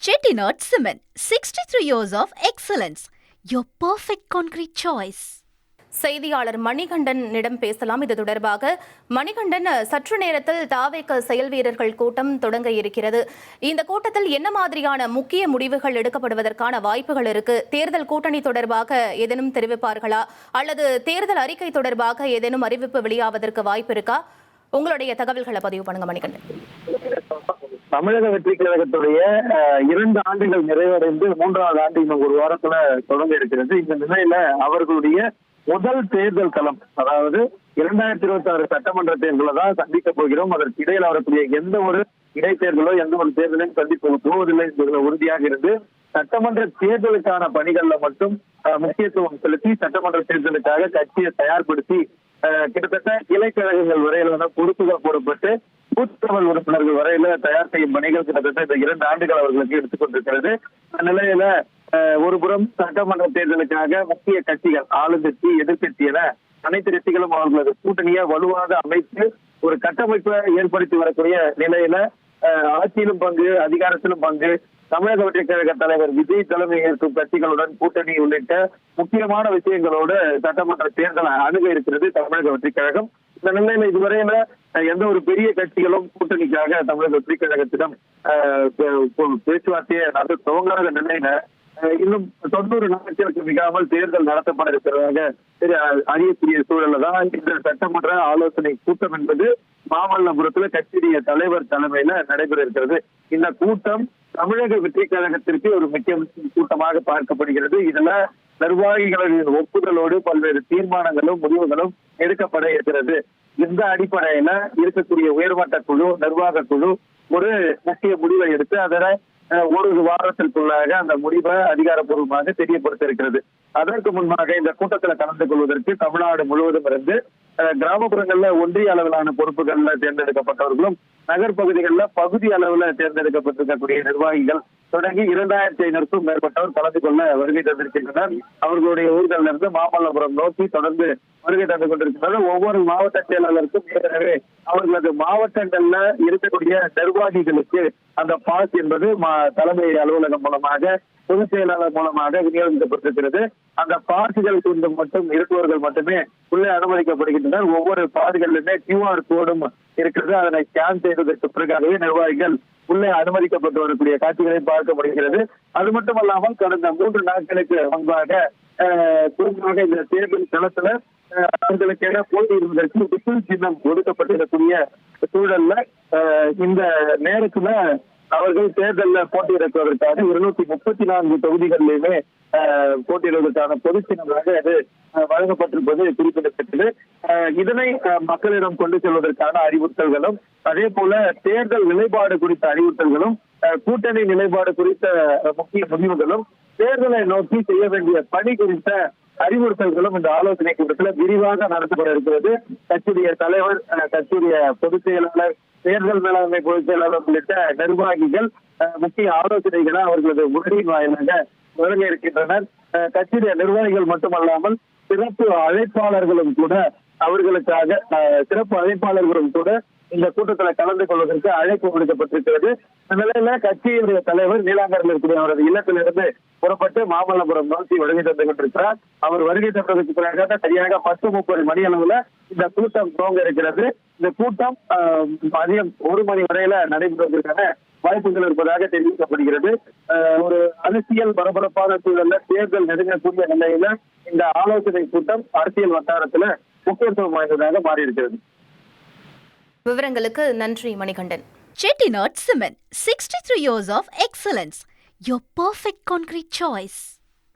Chettinad Cement, 63 years of excellence. Your perfect concrete choice. செய்தியாளர் மணிகண்டனிடம் பேசலாம். இது தொடர்பாக மணிகண்டன், சற்று நேரத்தில் தாவேக செயல் வீரர்கள் கூட்டம் தொடங்க இருக்கிறது. இந்த கூட்டத்தில் என்ன மாதிரியான முக்கிய முடிவுகள் எடுக்கப்படுவதற்கான வாய்ப்புகள் இருக்கு? தேர்தல் கூட்டணி தொடர்பாக ஏதேனும் தெரிவிப்பார்களா, அல்லது தேர்தல் அறிக்கை தொடர்பாக ஏதேனும் அறிவிப்பு வெளியாவதற்கு வாய்ப்பு இருக்கா? உங்களுடைய தகவல்களை பதிவு பண்ணுங்க மணிகண்டன். தமிழக வெற்றி கழகத்துடைய 2 ஆண்டுகள் நிறைவடைந்து 3வது ஆண்டு இன்னும் ஒரு வாரத்துல தொடங்க இருக்கிறது. இந்த நிலையில அவர்களுடைய முதல் தேர்தல் களம், அதாவது 2026 சட்டமன்ற தேர்தலை தான் சந்திக்க போகிறோம். அதற்கு இடையில் வரக்கூடிய எந்த ஒரு இடைத்தேர்தலோ எந்த ஒரு தேர்தலையும் சந்திக்க போவதில்லை என்பதில் உறுதியாக இருந்து சட்டமன்ற தேர்தலுக்கான பணிகள்ல மட்டும் முக்கியத்துவம் செலுத்தி சட்டமன்ற தேர்தலுக்காக கட்சியை தயார்படுத்தி கிட்டத்தட்ட கிளைக்கழகங்கள் வரையிலான பொறுப்புகள் போடப்பட்டு பூத் உறுப்பினர்கள் வரையில தயார் செய்யும் பணிகள் கிட்டத்தட்ட இந்த 2 ஆண்டுகள் அவர்களுக்கு எடுத்துக்கொண்டிருக்கிறது. அந்த நிலையில ஒருபுறம் சட்டமன்ற தேர்தலுக்காக முக்கிய கட்சிகள், ஆளுங்கட்சி, எதிர்கட்சி என அனைத்து கட்சிகளும் அவர்களது கூட்டணியை வலுவாக அமைத்து ஒரு கட்டமைப்பை ஏற்படுத்தி வரக்கூடிய நிலையில ஆட்சியிலும் பங்கு, அதிகாரத்திலும் பங்கு, தமிழக வெற்றி கழக தலைவர் விஜய் தலைமை ஏற்கும் கட்சிகளுடன் கூட்டணி உள்ளிட்ட முக்கியமான விஷயங்களோடு சட்டமன்ற தேர்தல் அணுக இருக்கிறது தமிழக வெற்றி கழகம். இந்த நிலையில இதுவரையில எந்த ஒரு பெரிய கட்சிகளும் கூட்டணிக்காக தமிழக வெற்றி கழகத்திடம் பேச்சுவார்த்தையை நடத்த துவங்காத நிலையில இன்னும் 90 நாட்களுக்கு மிகாமல் தேர்தல் நடத்தப்பட இருக்கிறதாக அறியக்கூடிய சூழல்ல தான் இந்த சட்டமன்ற ஆலோசனை கூட்டம் என்பது மாமல்லபுரத்துல கட்சியுடைய தலைவர் தலைமையில நடைபெற இருக்கிறது. இந்த கூட்டம் தமிழக வெற்றி கழகத்திற்கு ஒரு முக்கிய கூட்டமாக பார்க்கப்படுகிறது. இதுல நிர்வாகிகளின் ஒப்புதலோடு பல்வேறு தீர்மானங்களும் முடிவுகளும் எடுக்கப்பட இருக்கிறது. இந்த அடிப்படையில இருக்கக்கூடிய உயர்மட்ட குழு, நிர்வாக குழு ஒரு முக்கிய முடிவை எடுத்து அதனை ஒரு வாரத்திற்குள்ளாக அந்த முடிவை அதிகாரப்பூர்வமாக தெரியப்படுத்த இருக்கிறது. அதற்கு முன்பாக இந்த கூட்டத்தில் கலந்து கொள்வதற்கு தமிழ்நாடு முழுவதும் இருந்து கிராமப்புறங்கள்ல ஒன்றிய அளவிலான பொறுப்புகள்ல தேர்ந்தெடுக்கப்பட்டவர்களும், நகர்பகுதிகளில் பகுதி அளவுல தேர்ந்தெடுக்கப்பட்டிருக்கக்கூடிய நிர்வாகிகள் தொடங்கி 2500க்கும் மேற்பட்டவர் கலந்து கொள்ள வருகை தந்திருக்கின்றனர். அவர்களுடைய ஊர்களில் இருந்து மாமல்லபுரம் நோக்கி தொடர்ந்து வருகை தந்து கொண்டிருக்கின்றனர். ஒவ்வொரு மாவட்ட செயலாளருக்கும் ஏற்கனவே அவர்களது மாவட்டங்கள்ல இருக்கக்கூடிய நிர்வாகிகளுக்கு அந்த பாஸ் என்பது தலைமை அலுவலகம் மூலமாக, பொதுச் செயலாளர் மூலமாக விநியோகிக்கப்பட்டிருக்கிறது. அந்த பாஸ்கள் கொண்டு மட்டும் இருப்பவர்கள் மட்டுமே உள்ளே அனுமதிக்கப்படுகின்றனர். ஒவ்வொரு பாஸ்களிலுமே QR கோடும் இருக்கிறது. அதனை ஸ்கேன் செய்வதற்கு பிறகாகவே நிர்வாகிகள் உள்ளே அனுமதிக்கப்பட்டு வரக்கூடிய காட்சிகளை பார்க்க முடிகிறது. அது மட்டுமல்லாமல் கடந்த 3 நாட்களுக்கு முன்பாக குறிப்பாக இந்த தேர்தல் களத்துல அவர்களுக்கு என போட்டியிடுவதற்கு விசில் சின்னம் ஒதுக்கப்பட்டிருக்கக்கூடிய சூழல்ல இந்த நேரத்துல அவர்கள் தேர்தலில் போட்டியிடுவதற்காக 234 தொகுதிகளிலுமே போட்டியிடுவதற்கான பொது சின்னமாக அது வழங்கப்பட்டிருப்பது குறிப்பிடத்தக்கது. இதனை மக்களிடம் கொண்டு செல்வதற்கான அறிவுறுத்தல்களும், அதே போல தேர்தல் நிலைப்பாடு குறித்த அறிவுறுத்தல்களும், கூட்டணி நிலைப்பாடு குறித்த முக்கிய முடிவுகளும், தேர்தலை நோக்கி செய்ய வேண்டிய பணி குறித்த அறிவுறுத்தல்களும் இந்த ஆலோசனை கூட்டத்தில் விரிவாக நடத்தப்பட இருக்கிறது. கட்சியுடைய தலைவர், கட்சியுடைய பொதுச் செயலாளர், தேர்தல் மேலாண்மை பொதுச் செயலாளர் உள்ளிட்ட நிர்வாகிகள் முக்கிய ஆலோசனைகளை அவர்களது உரையின் வாயிலாக வழங்க இருக்கின்றனர். கட்சியுடைய நிர்வாகிகள் மட்டுமல்லாமல் சிறப்பு அழைப்பாளர்களும் கூட அவர்களுக்காக சிறப்பு அழைப்பாளர்களும் கூட இந்த கூட்டத்தில் கலந்து கொள்வதற்கு அழைப்பு விடுக்கப்பட்டிருக்கிறது. இந்த நிலையில கட்சியுடைய தலைவர் நீலாங்கரில் இருக்கக்கூடிய அவரது இல்லத்திலிருந்து புறப்பட்டு மாமல்லபுரம் நோக்கி வருகை தந்து கொண்டிருக்கிறார். அவர் வருகை தந்ததற்கு பிறகு சரியாக 10:30 மணி அளவுல இந்த கூட்டம் துவங்க இருக்கிறது. இந்த கூட்டம் மதியம் 1 மணி வரையில நடைபெறுவதற்கான வாய்ப்புகள் இருப்பதாக தெரிவிக்கப்படுகிறது. ஒரு அரசியல் பரபரப்பான சூழல்ல தேர்தல் நெருங்கக்கூடிய நிலையில இந்த ஆலோசனை கூட்டம் அரசியல் வட்டாரத்துல முக்கியத்துவம் வாய்ந்ததாக மாறி இருக்கிறது. விவரங்களுக்கு நன்றி Manikandan. Chettinad Cement, 63 years of excellence. Your perfect concrete choice.